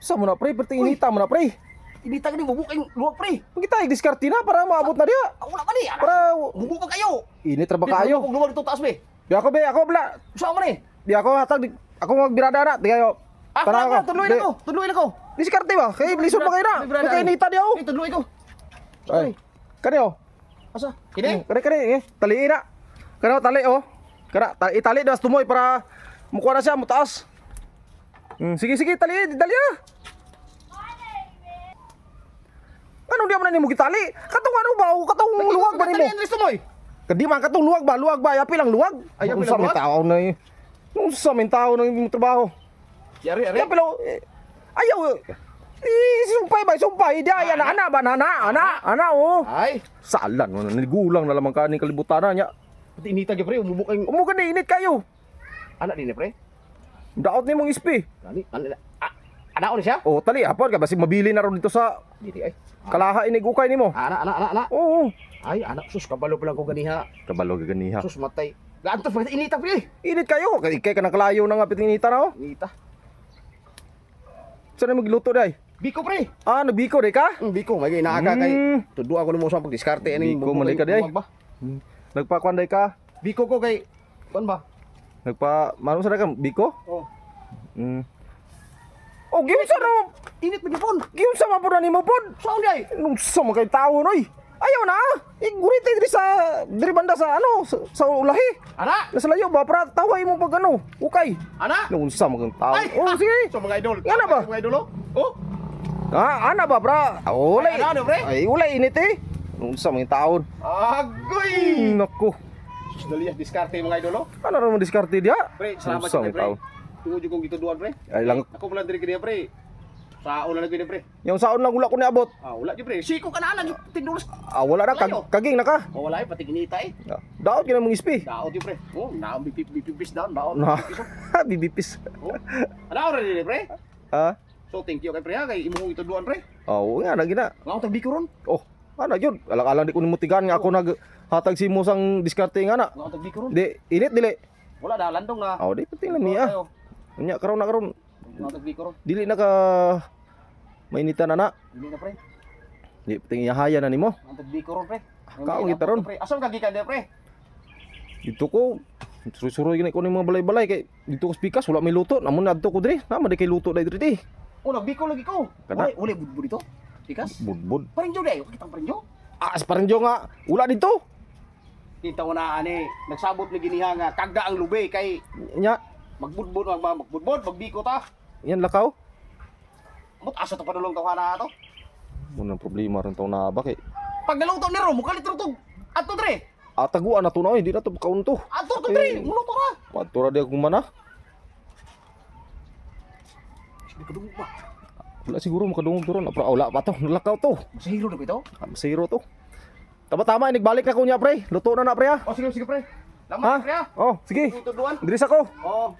Sa mo na pre, perti inita mo na pre. Inita ka ni bubukay luwag pre. Kita i-discard na para maabot na dia. Wala pa ni. Para Bubuk ka kayo. init ra ba kayo? Kung luwag dito taas be. Di ako be, ako bla. Saan mo ni? Di ako hatag, ako magbirada na. Di kayo. Para tudloy na ko. Tudloy na ko. Diskarte ba? Kay lisod pa kayo na. Kay inita di ako. Tudloy ko. Ay. Kani oh. Asa? Kini? Kani tali na. Kani tali oh. Kana itali das tumoy para mukuha na siya mutaas. Sige tali ah. Ano dia man nimo gitali? Katong ano ba? Katong luwag ba nimo? Tali Andres tumoy. Kadi man katong luwag ba? Yapi lang luwag. Ay, yapi Unsa lang may luwag? tao na eh. Unsa may tao na yung trabaho. Yari. Yapi lang. Ayaw. Sumpay. Di ay ana ba ana oh. Ay. Salan mo na nigulang na lamang kaning kalibutan na niya. Pati inita gyud pre, umubuk kay Umuga na init kayo. anak din pre. Daot ni mong ispi. Ani anak ni siya? Oh, tali apon ka basi mabili na ron dito sa Dili ay. kalaha inig ukay nimo. Anak. Oo. Ay, anak sus kabalo pa lang ko ganiha. Kabalo ka ganiha. Sus matay. Gaantos pa inita pre. Init kayo. Kay ka nakalayo na nga pitinita na oh. Inita. Saan na magluto day? Biko pre. Ah, nagbiko day ka? Biko may inaaga kay tudo ako mo sa pagdiskarte ani Biko man ka day. Nagpakuan day ka? Biko ko kay kuan ba? Mano sa ka biko? Oh. Oh, giun sa no. Init magipon. Giun sa mapod ni mo pod. Saan day? Nung sa mga tao noy. Ayaw na. Igurite diri banda sa ano sa ulahi. Anak. Nasa layo ba para taway mo pag ano? Ukay. Anak. Nung sa mga tao. Ay! Oh, sige. So mga idol. Ano ba? Mga idol oh. Ah, ana ba, bra? Ulay. Ay, ano, pre? Ay, ulay init eh. Nung sa mga taon. Agoy. Naku. Sus dali diskarte mga idol Ano ra mo diskarte dia? Pre, salamat Nung sa sa mga pre. taon. Tungod kong gituduan pre. Ay lang. Ako pala diri kini pre. Sa ulan lagi ni pre. Yung saon lang wala ko niabot. Wala di pre. Siko ka na tindulos. Wala na kaging na ka. Wala ay pati kinita eh. Daot ka na mong ispi. Daot di pre. Naam bipipis daon, daot. Na. Bibipis. Ano ra di pre? Ha? So thank you kay pre ha kay imong ituduan pre. Oo nga nagina. Nga tag biko ron. Oh, ana yun. Alang-alang di ko nimutigan nga ako naghatag si musang diskarte nga na. Nga tag biko ron. Di init dili. Wala na landong na. Di pati na niya. Unya karon na karon. Nga tag biko ron. Dili na ka mainitan na. Dili na pre. Di pati ihaya na nimo. Nga tag biko ron pre. Kaon kita ron. Asa ka gikan di pre? Dito ko suruy-suruy gini ko ng mga balay-balay kay dito ko spikas wala may luto. Namun adto ko diri. Naman di kay luto dai diri. Nagbiko lagi ko. Kada. Uli budbud dito. Tikas. Budbud. Parinjo dayo, kitang parinjo. Parenjo nga wala dito. Kita ko na ani, nagsabot ni giniha nga kagda ang lubay kay Nya, magbudbud magbiko ta. yan lakaw. Mot asa to padulong to kana to. Munang problema ron taw na ba kay. Pag naluto ni Ro, mukalit rutog. Ato dre. Taguan na to na hindi na to kaun to. Ato to dre, muluto ra. Matura di ako mana. Sige kadungog ba. Wala siguro makadungog to ron. Wala pa to. Lakaw to. Masahiro na ko ito. Zero to. Tama-tama nagbalik na ko niya pre. Luto na pre ha. Sige pre. Ha? Lamat pre ha. Oh, sige. Tuduan. Diri sa ko. Oh.